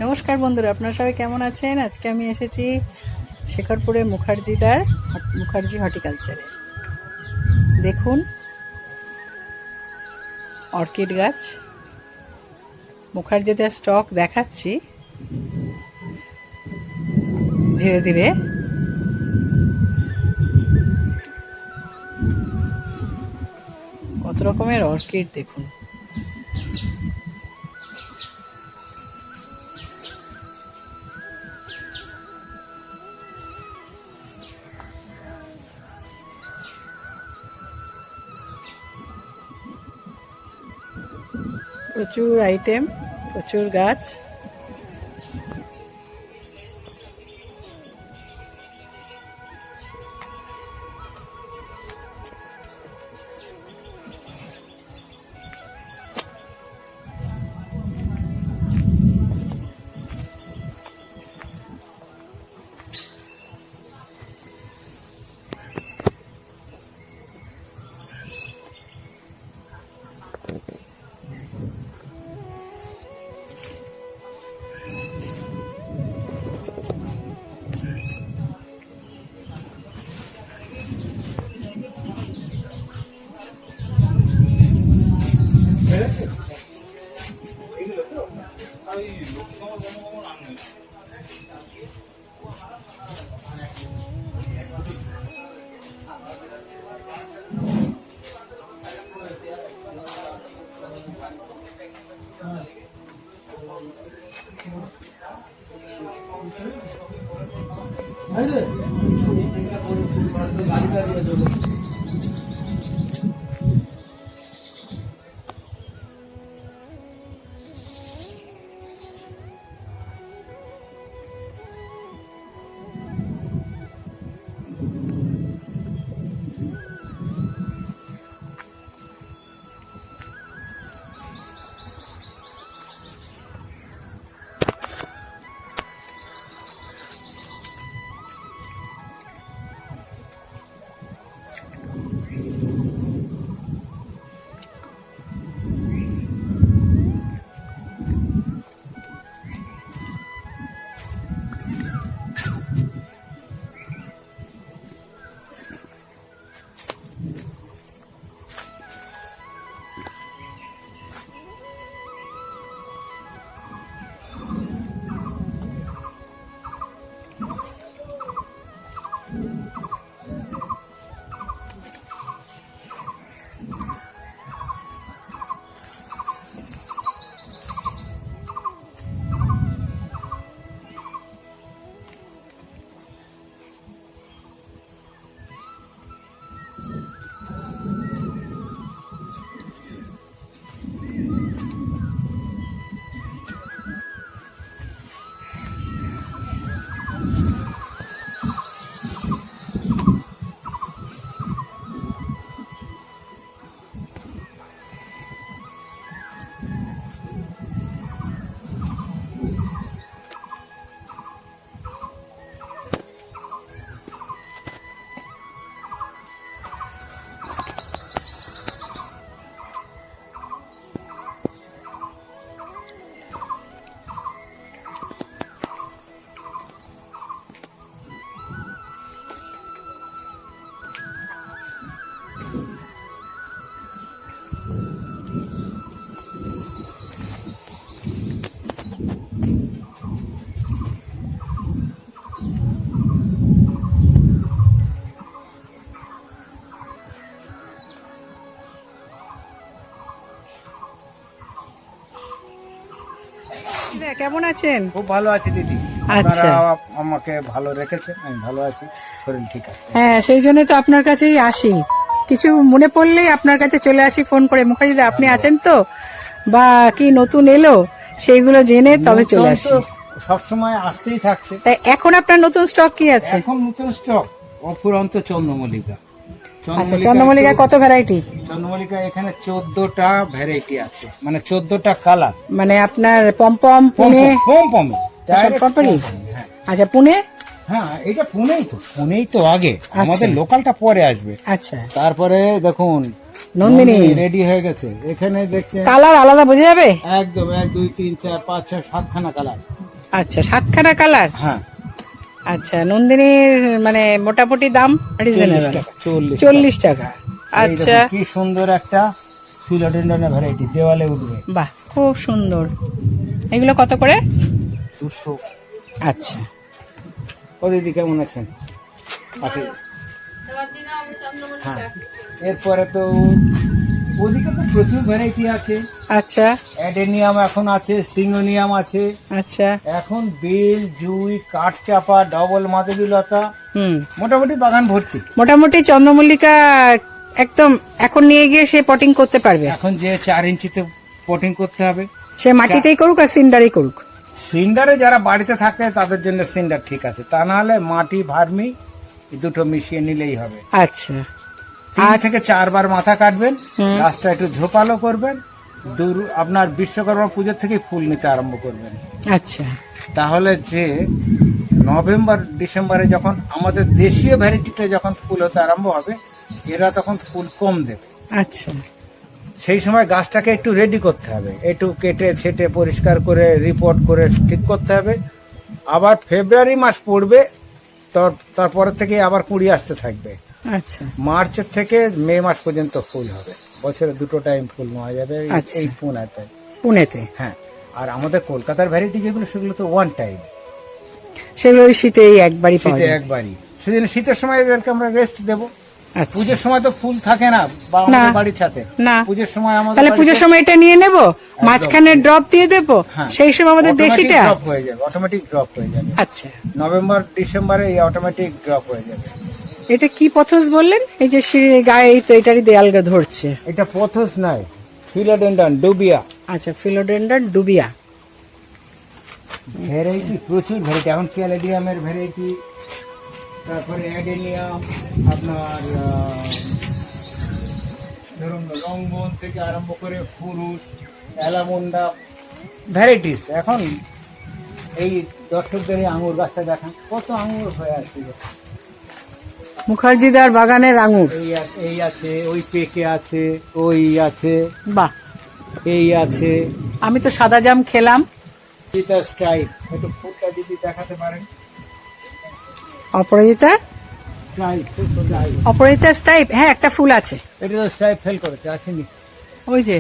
নমস্কার বন্ধুরা, আপনারা সবাই কেমন আছেন? আজকে আমি এসেছি শেখরপুরে মুখার্জি হর্টিকালচারে। দেখুন অর্কিড গাছ, মুখার্জিদের স্টক দেখাচ্ছি ধীরে ধীরে। কত রকমের অর্কিড দেখুন। প্রচুর আইটেম, প্রচুর গাছ। কেমন আছেন? খুব ভালো আছি দিদি। আচ্ছা, আমাকে ভালো রেখেছে, আমি ভালো আছি, শরীর ঠিক আছে। হ্যাঁ, সেই জন্য তো আপনার কাছেই আসি। কিছু মনে পড়লেই আপনার কাছে চলে আসি ফোন করে। মুখার্জিদা আপনি আছেন তো, বা কি নতুন এলো সেইগুলো জেনে তবে চলে আসি। সবসময় আসতেই থাকছে। তাই এখন আপনার নতুন স্টক কি আছে? এখন নতুন স্টক অফুরন্ত চন্দ্রমল্লিকা। আচ্ছা, চন্দ্রমল্লিকা কত ভ্যারাইটি? চন্দ্রমল্লিকা এখানে 14টা ভ্যারাইটি আছে, মানে 14টা কালার। মানে আপনার পমপম, পুনে, পমপমে পমপমই। আচ্ছা, পুনে? হ্যাঁ, এটা পুনেই তো আগে, আমাদের লোকালটা পরে আসবে। আচ্ছা, তারপরে দেখুন নন্দিনী রেডি হয়ে গেছে। এখানে দেখছেন কালার আলাদা বোঝা যাবে একদম 1 2 3 4 5 6 7খানা কালার। আচ্ছা, 7খানা কালার। হ্যাঁ, আচ্ছা, নন্দিনীর মানে মোটামুটি দাম 40 রিজনেবল, টাকা, 40 40 টাকা। এই আচ্ছা, দেখুন কি সুন্দর একটা ফিলোডেন্ড্রনের ভ্যারাইটি, দেওয়ালে উঠবে। বাহ, খুব সুন্দর। এগুলো কত করে? 200। আচ্ছা, ও দিদি কেমন আছেন? আছে। হ্যাঁ, এরপরে তো ওদিকে তো প্রচুর ভ্যারাইটি আছে। আচ্ছা অ্যাডেনিয়াম এখন আছে, সিঙ্গোনিয়াম আছে, আচ্ছা, এখন বেল, জুই, কাঠচাপা, ডবল মাধবীলতা, হুম, মোটামুটি বাগান ভর্তি। মোটামুটি চন্দ্রমল্লিকা একদম এখন নিয়ে গিয়ে সে পটিং করতে পারবে। এখন যে 4 ইঞ্চিতে পটিং করতে হবে, সে মাটিতেই করুক আর সিন্ডারই করুক। সিন্ডারে যারা বাড়িতে থাকে তাদের জন্য সিন্ডার ঠিক আছে, তা না হলে মাটি, ভার্মি এই দুটো মিশিয়ে নিলেই হবে। আচ্ছা, 3 থেকে 4 বার মাথা কাটবেন, গাছটা একটু ঝোপালো করবেন, আপনার বিশ্বকর্মা পুজোর থেকে ফুল নিতে আরম্ভ করবেন। আচ্ছা, তাহলে যে নভেম্বর ডিসেম্বরে যখন আমাদের দেশীয় ভ্যারাইটিটা যখন ফুল হতে আরম্ভ হবে, এরা তখন ফুল কম দেবে। আচ্ছা, সেই সময় গাছটাকে একটু রেডি করতে হবে, একটু কেটে ছেটে পরিষ্কার করে রিপোর্ট করে ঠিক করতে হবে। আবার ফেব্রুয়ারি মাস পড়বে, তারপরে থেকে আবার কুড়ি আসতে থাকবে। আচ্ছা, মার্চের থেকে মে মাস পর্যন্ত ফুল হবে, বছরে 2 টাইম ফুল নেওয়া যাবে আচ্ছা। এই পুনেতে। পুনেতে হ্যাঁ, আর আমাদের কলকাতার ভ্যারাইটি যেগুলো সেগুলো তো 1 টাইম, সেগুলো ওই শীতেই একবারই পাওয়া শীতে যায়। একবারই। সেদিন শীতের সময় এদেরকে আমরা রেস্ট দেবো। আচ্ছা, পুজোর সময় তো ফুল থাকে না বা আমাদের বাড়ির ছাতে, না। পুজোর সময় আমাদের তাহলে পুজোর বাড়িতে সময় এটা নিয়ে নেব, মাঝখানে ড্রপ দিয়ে দেবো, হ্যাঁ, সেই সময় আমাদের automatic দেশিটা। drop হয়ে যাবে, অটোমেটিক ড্রপ হয়ে যাবে। আচ্ছা, নভেম্বর ডিসেম্বরে এই অটোমেটিক ড্রপ হয়ে যাবে। এটা কি পথস বললেন? এই যে গায়ে এই তো এটারই দেয়াল ধরছে। এটা পথস নয়, ফিলোডেন্ড্রন ডুবিয়া আচ্ছা, ফিলোডেন্ড্রন ডুবিয়া। ভ্যারাইটি প্রচুর ভ্যারাইটি, এখন ক্যালেডিয়ামের ভ্যারাইটি, তারপরে অ্যাডেনিয়াম, আপনার ধরুন রংবন থেকে আরম্ভ করে ফুরুস, অ্যালামুন্ডা ভ্যারাইটিস। এখন এই দর্শকদের এই আঙুর গাছটা দেখান, কত আঙুর হয়ে আছে। মুখার্জিদার বাগানের আঙুর। এই আছে, ওই পেকে আছে, ওই আছে, বাহ, এই আছে। আমি তো সাদা জাম খেলাম। এটা স্ট্রাইপ, একটু ফুলটা যদি দেখাতে পারেন। অপরাজিতা, স্ট্রাইপ, অপরাজিতা স্টাইপ, হ্যাঁ একটা ফুল আছে। এটা তো স্ট্রাইপ ফেল করেছে, আসেনি। ওই যে,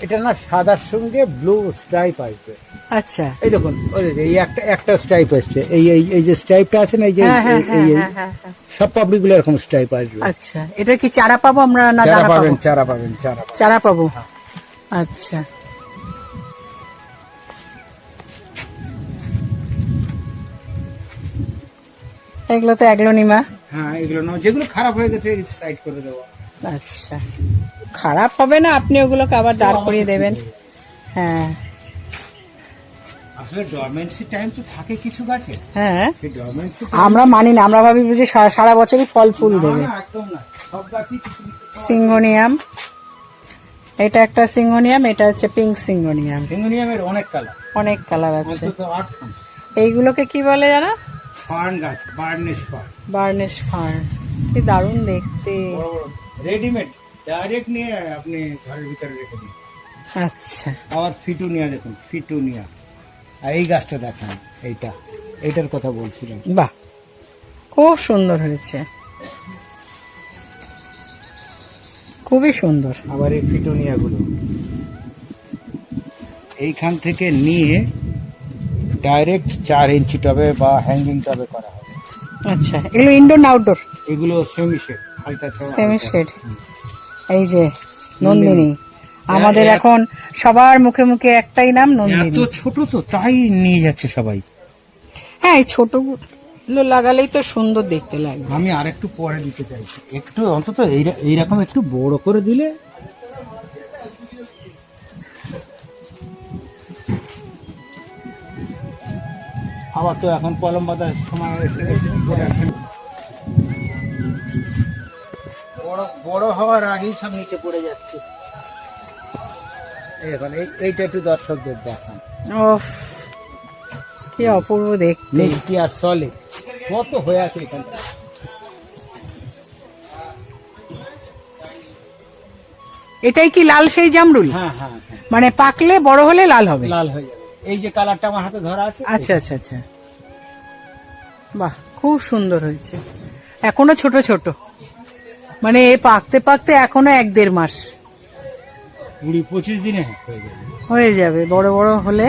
এটা না সাদার সঙ্গে ব্লু স্ট্রাইপ আসবে। আচ্ছা, এই দেখুন, ওই যে এই একটা স্ট্রাইপ আসছে, এই যে স্ট্রাইপটা আছে না, এই যে হ্যাঁ, হ্যাঁ, এই হ্যাঁ, হ্যাঁ, হ্যাঁ। সব পাবলিক গুলো এরকম স্ট্রাইপ আসবে। আচ্ছা, এটা কি চারা পাবো আমরা না চারা দানা পাবো? পাবেন, চারা পাবেন, চারা পাবেন। চারা পাবো, আচ্ছা। এগুলো তো অ্যাগ্লোনিমা। হ্যাঁ, এগুলো না, যেগুলো খারাপ হয়ে গেছে সাইড করে দেওয়া। আচ্ছা, খারাপ হবে না, আপনি ওগুলোকে আবার দাঁড় করিয়ে দেবেন। হ্যাঁ আসলে ডরমেন্সি টাইম তো থাকে কিছু গাছে, হ্যাঁ, সেই ডরমেন্সি আমরা মানি না, আমরা ভাবি যে সারা বছরই ফল ফুল দেবে। একদম না, সব গাছই কিছু কিছু। সিঙ্গোনিয়াম, এটা একটা সিঙ্গোনিয়াম, এটা হচ্ছে পিঙ্ক সিঙ্গোনিয়াম। সিঙ্গোনিয়ামের অনেক কালার, অনেক কালার আছে। অন্তত 8 এইগুলোকে কি বলে জানো? ফার্ন গাছ, বার্নিশ ফার্ন, বার্নিশ ফার্ন। কি দারুণ দেখতে। বড় বড় রেডিমেড, ডাইরেক্ট নিয়ে আপনি ঘরের ভিতরে রেখে দিন। আচ্ছা, আবার ফিটুনিয়া দেখুন, ফিটুনিয়া। আর এই গাছটা দেখান, এইটার কথা বলছিলাম। বাহ, খুব সুন্দর হয়েছে, খুবই সুন্দর। আবার এই ফিটুনিয়া গুলো এইখান থেকে নিয়ে ডাইরেক্ট 4 ইঞ্চি টবে বা হ্যাঙ্গিং টবে করা হবে। আচ্ছা, এগুলো ইনডোর না আউটডোর? এগুলো সেমি শেড, হালকা ছাওয়া। Semi shade. এই যে নন্দিনী, আমাদের এখন সবার মুখে মুখে একটাই নাম, এত নন্দিনী। ছোট তো তাই নিয়ে যাচ্ছে সবাই। হ্যাঁ, এই ছোটগুলো লাগালেই তো সুন্দর দেখতে লাগবে। আমি আর একটু পরে দিতে চাইছি, একটু অন্তত এইরকম একটু বড় করে দিলে। আবার তো এখন কলম বাঁধার সময় এসে গেছে, বড় হওয়ার আগেই সব নিচে পড়ে যাচ্ছে। এখন এইটা একটু দর্শকদের দেখান। ওফ, কি অপূর্ব দেখতে। মিষ্টি আর সলে কত হয়ে আছে এখানটা। এটাই কি লাল সেই জামরুল? হ্যাঁ হ্যাঁ হ্যাঁ, মানে পাকলে বড় হলে লাল হবে। লাল হয়ে যাবে। এই যে কালারটা আমার হাতে ধরা আছে, আচ্ছা আচ্ছা আচ্ছা, বাহ খুব সুন্দর হয়েছে। এখনো ছোট ছোট, মানে এ পাকতে পাকতে এখনো 1-1.5 মাস 20-25 দিনে হয়ে যাবে। হয়ে যাবে। বড় বড় হলে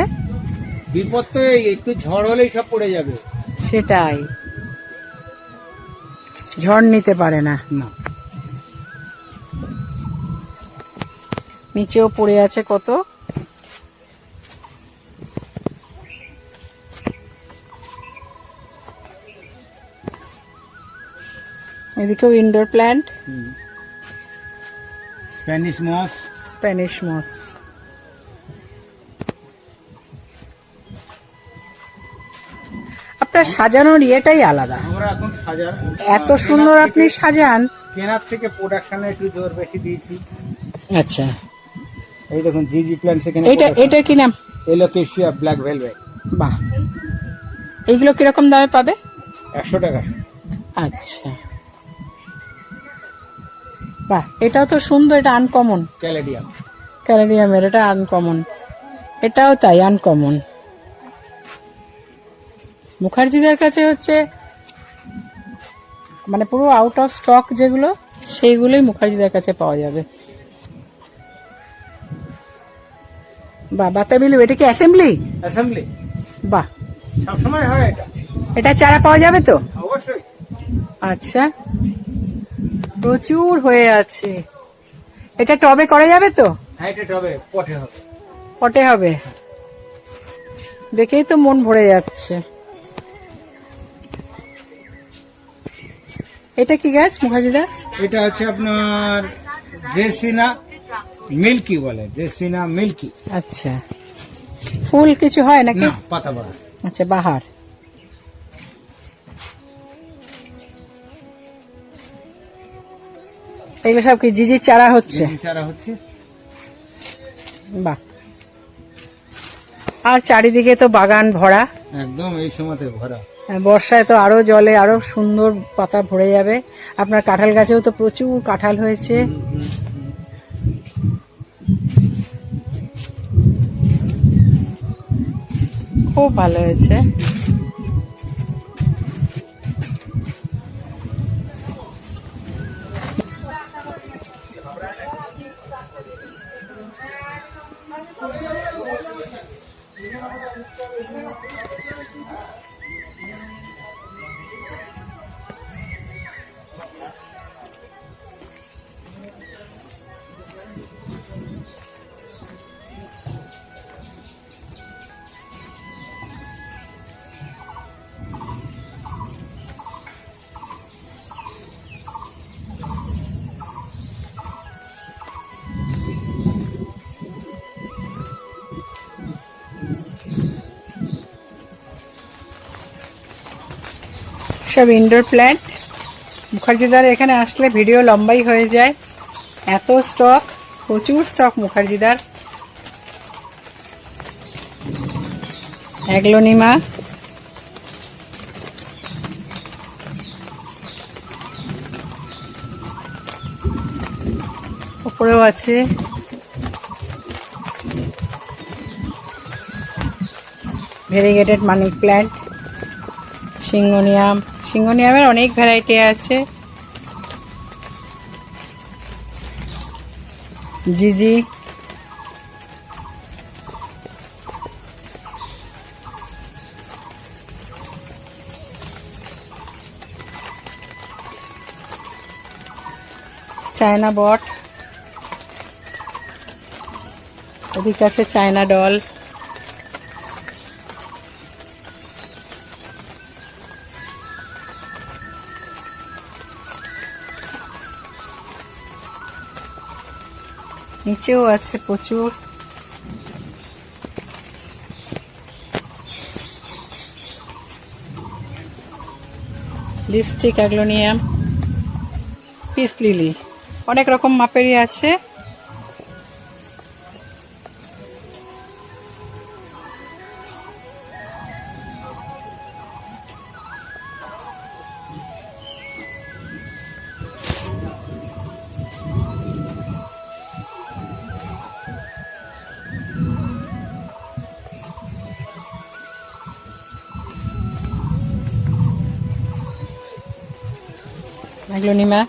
বিপদ তো এই, একটু ঝড় হলেই সব পড়ে যাবে। সেটাই, ঝড় নিতে পারে না। না, নিচেও পড়ে আছে কত। এদিকেও ইনডোর প্ল্যান্ট, স্প্যানিশ মস। স্প্যানিশ মস। আপনার সাজানোর ইয়েটাই আলাদা, আমরা এখন সাজার এত সুন্দর আপনি সাজান। কেনার থেকে প্রোডাকশনে একটু জোর বেশি দিয়েছি। আচ্ছা, এই দেখুন জিজি প্ল্যান্টস এখানে। এটা কি নাম? Alocasia black velvet. বাহ, এইগুলো কিরকম দামে পাবে? 100 টাকা। আচ্ছা, বাহ, এটাও তো সুন্দর, এটা আনকমন। ক্যালেডিয়াম। ক্যালেডিয়ামের এটা আনকমন, এটাও তাই আনকমন। মুখার্জিদের কাছে হচ্ছে মানে পুরো আউট অফ স্টক যেগুলো, সেইগুলোই মুখার্জিদের কাছে পাওয়া যাবে। বাহ, বাতাবিলি, এটা কি অ্যাসেম্বলি? অ্যাসেম্বলি। বাহ, সব সময় হয় এটা। এটা চারা পাওয়া যাবে তো? অবশ্যই। আচ্ছা, প্রচুর হয়ে আছে। এটা টবে করা যাবে তো? হ্যাঁ, এটা হবে, পটে হবে। পটে হবে, দেখেই তো মন ভরে যাচ্ছে। এটা কি গাছ মুখার্জিদা? এটা হচ্ছে আপনার ড্রেসিনা মিল্কি বলে, ড্রেসিনা মিল্কি। আচ্ছা, ফুল কিছু হয় নাকি? না, পাতা বড়। আচ্ছা, বাহার। এগুলো সব কি জিজির চারা হচ্ছে? চারা হচ্ছে। বাহ, আর চারিদিকে তো বাগান ভরা, একদম এই সময়তে ভরা। বর্ষায় তো আরো জলে আরো সুন্দর পাতা ভরে যাবে। আপনার কাঁঠাল গাছেও তো প্রচুর কাঁঠাল হয়েছে। খুব ভালো হয়েছে। সব ইনডোর প্ল্যান্ট। মুখার্জিদার এখানে আসলে ভিডিও লম্বাই হয়ে যায়, এত স্টক, প্রচুর স্টক মুখার্জিদার। অ্যাগ্লোনিমা, উপরেও আছে। Variegated money plant, syngonium. সিঙ্গোনিয়ামের অনেক ভ্যারাইটি আছে। জিজি, চায়না বট, ওদিকে আছে চায়না ডল। নিচেও আছে প্রচুর। লিপস্টিক, অ্যাগ্লোনিয়াম, পিস লিলি, অনেক রকম মাপেরই আছে। অ্যাগ্লোনিমা,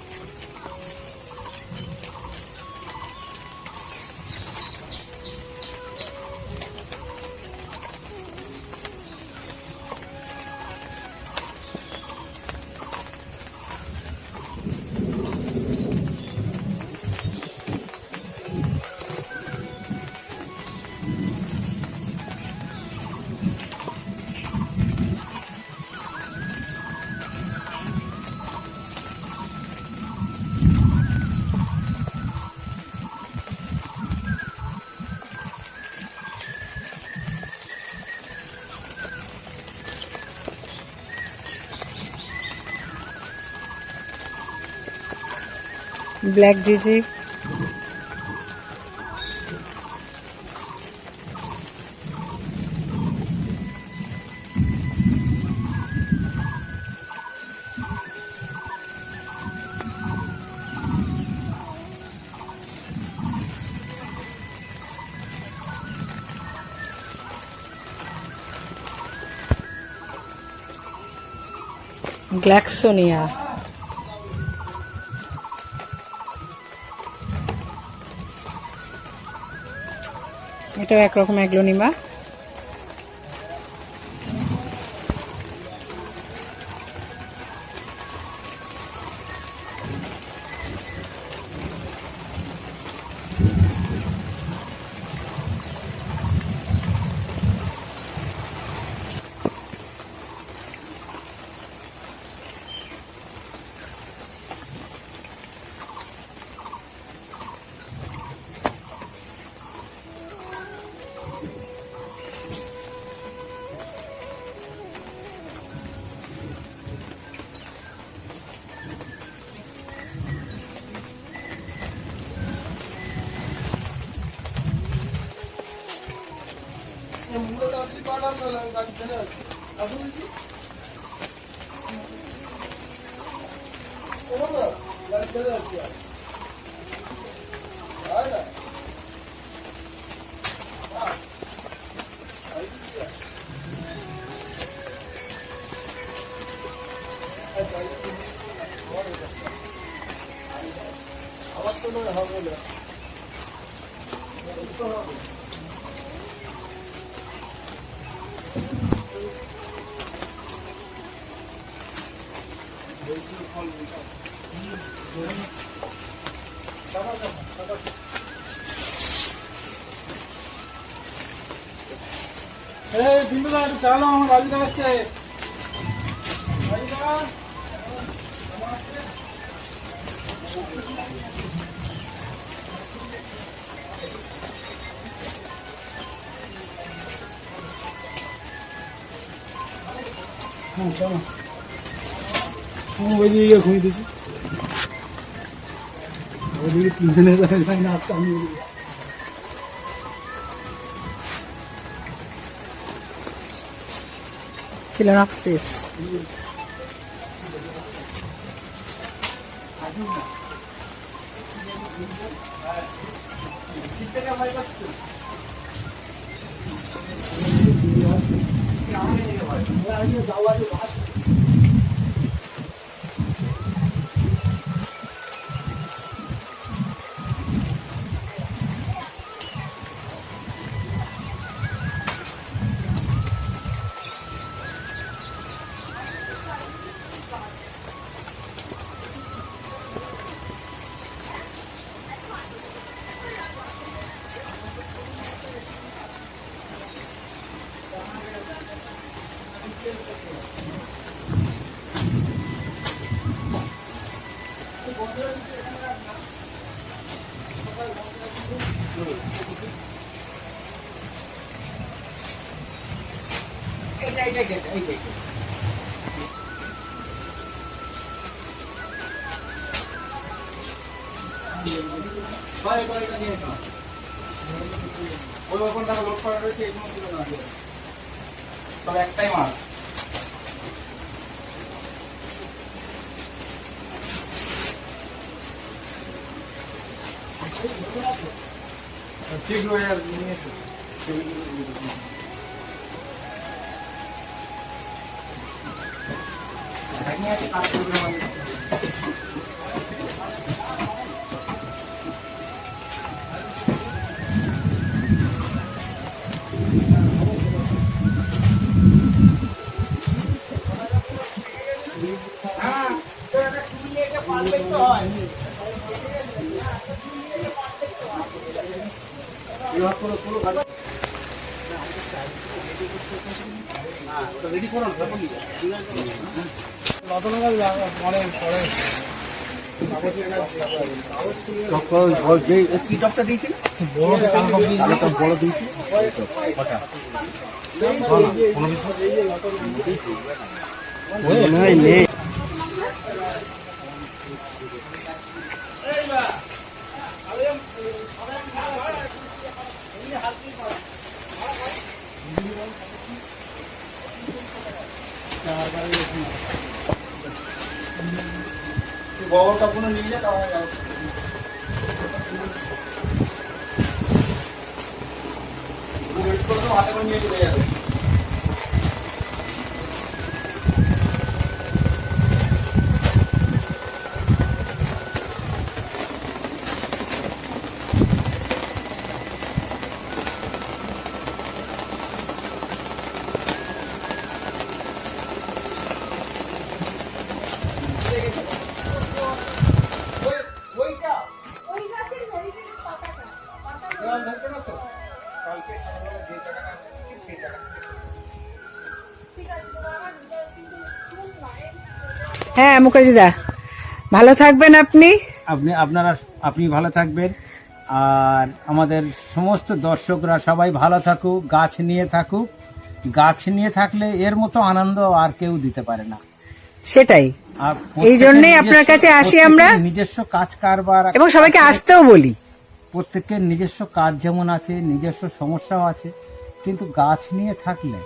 ব্ল্যাক জিজি, গ্ল্যাক্সোনিয়া, এটাও একরকম অ্যাগ্লোনিমা। চালো আমার বাড়িতে আসছে। ওইদিকে ঘুমিয়ে দিয়েছি, ওইদিকে 3 দিনের যাই না আসতে আমি ফিলোনক্সিস, একটাই মাছ। ঠিক হয়ে নিয়েছে। কাজ করবে কি টপটা দিয়েছিল? বড় দিয়েছিল। হ্যাঁ মুখার্জিদা, ভালো থাকবেন আপনি। আপনি ভালো থাকবেন, আর আমাদের সমস্ত দর্শকরা সবাই ভালো থাকুক, গাছ নিয়ে থাকুক। গাছ নিয়ে থাকলে এর মতো আনন্দ আর কেউ দিতে পারে না। সেটাই, আর এই জন্যই আপনার কাছে আসি আমরা, নিজস্ব কাজ কারবার, এবং সবাইকে আসতেও বলি। প্রত্যেকের নিজস্ব কাজ যেমন আছে, নিজস্ব সমস্যাও আছে, কিন্তু গাছ নিয়ে থাকলে,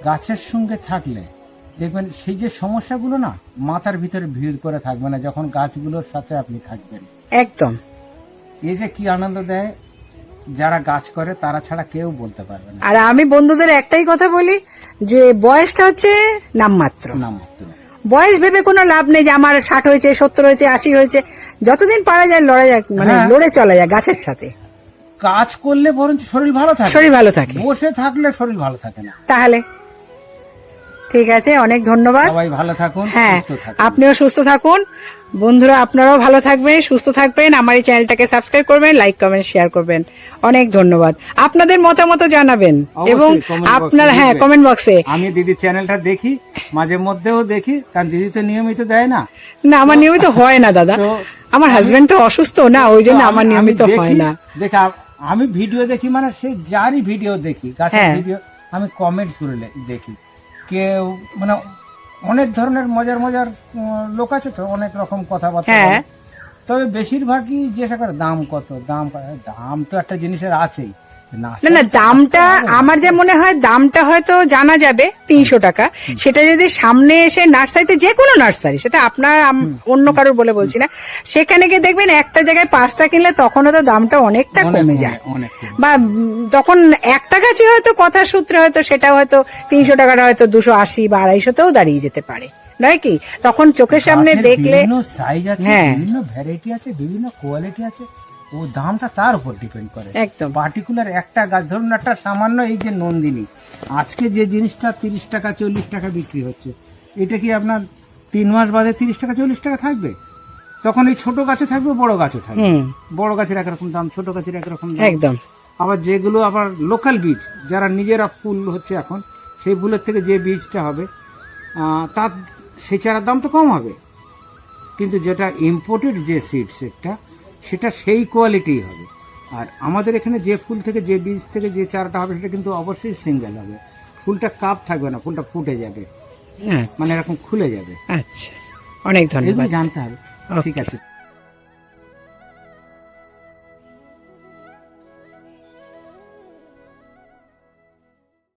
গাছের সঙ্গে থাকলে দেখবেন সেই যে সমস্যাগুলো না মাথার ভিতরে ভিড় করে থাকবে না যখন গাছগুলোর সাথে আপনি থাকবেন। একদম, এই যে কি আনন্দ দেয় যারা গাছ করে তারা ছাড়া কেউ বলতে পারবে না। আর আমি বন্ধুদের একটাই কথা বলি যে বয়সটা হচ্ছে নামমাত্র। বয়স ভেবে কোনো লাভ নেই যে আমার 60 হয়েছে, 70 হয়েছে, 80 হয়েছে। যতদিন পারা যায় লড়া যাক, মানে হ্যাঁ। লড়ে চলা যায় গাছের সাথে। কাজ করলে বরঞ্চ শরীর ভালো থাকে, শরীর ভালো থাকে। বসে থাকলে শরীর ভালো থাকে না। তাহলে ঠিক আছে, অনেক ধন্যবাদ। সবাই ভালো থাকুন, হ্যাঁ, সুস্থ থাকুন। আপনিও সুস্থ থাকুন। বন্ধুরা আপনারাও ভালো থাকবেন, সুস্থ থাকবেন। আমার এই চ্যানেলটাকে সাবস্ক্রাইব করবেন, লাইক কমেন্ট শেয়ার করবেন। অনেক ধন্যবাদ। আপনাদের মতামত জানাবেন, অবশ্যই এবং comment box আপনার এ হ্যাঁ লিখবেন। কমেন্ট বক্সে। আমি দিদির চ্যানেলটা দেখি, মাঝে মধ্যেও দেখি, কারণ দিদি তো নিয়মিত দেয় না। না, আমার নিয়মিত হয় না দাদা, তো আমার হাজবেন্ড তো অসুস্থ না, ওই জন্য তো আমার আমি নিয়মিত দেখি, হয় না। দেখি আমি ভিডিও দেখি, মানে সে যারই ভিডিও দেখি, গাছের হ্যাঁ। ভিডিও, আমি কমেন্টস করে দেখি। কেউ মানে অনেক ধরনের মজার মজার লোক আছে, তো অনেক রকম কথাবার্তা হ্যাঁ। বলে। তবে বেশিরভাগই জিজ্ঞাসা করে দাম কত, দাম তো একটা জিনিসের আছেই। না না, দামটা আমার যা মনে হয় দামটা হয়তো জানা যাবে 300 টাকা। সেটা যদি সামনে এসে নার্সারিতে, যে কোনো নার্সারি, সেটা আপনার অন্য কারোর বলে বলছি না, সেখানে গিয়ে দেখবেন একটা জায়গায় 5টা কিনলে তখন হয়তো দামটা অনেকটা কমে যায়। বা তখন একটা গাছই হয়তো কথা সূত্রে হয়তো সেটা হয়তো 300 টাকাটা হয়তো 280 বা 250তেও দাঁড়িয়ে যেতে পারে, নয় কি? তখন চোখের সামনে দেখলে, বিভিন্ন সাইজ আছে, হ্যাঁ। বিভিন্ন ভ্যারাইটি আছে, বিভিন্ন কোয়ালিটি আছে, ও দামটা তার উপর ডিপেন্ড করে। একদম। পার্টিকুলার একটা গাছ, ধরুন একটা সামান্য এই যে নন্দিনী, আজকে যে জিনিসটা 30 টাকা 40 টাকা বিক্রি হচ্ছে, এটা কি আপনার 3 মাস বাদে 30 টাকা 40 টাকা থাকবে? তখন এই ছোট গাছে থাকবে, বড় গাছে থাকবে। বড় গাছের একরকম দাম, ছোট গাছের একরকম দাম। একদম। আবার যেগুলো আবার লোকাল বীজ, যারা নিজেরা ফুল হচ্ছে এখন, সেই ফুলের থেকে যে বীজটা হবে তার সেই চারার দাম তো কম হবে, কিন্তু যেটা ইম্পোর্টেড যে সিড সেটা সেই কোয়ালিটি হবে। আর আমাদের এখানে যে ফুল থেকে, যে বীজ থেকে যে চারাটা হবে, সেটা কিন্তু অবশ্যই সিঙ্গেল হবে। ফুলটা কাপ থাকবে না, ফুলটা ফুটে যাবে, মানে এরকম খুলে যাবে। আচ্ছা, অনেক ধন্যবাদ। এগুলো জানতে হবে। ঠিক আছে।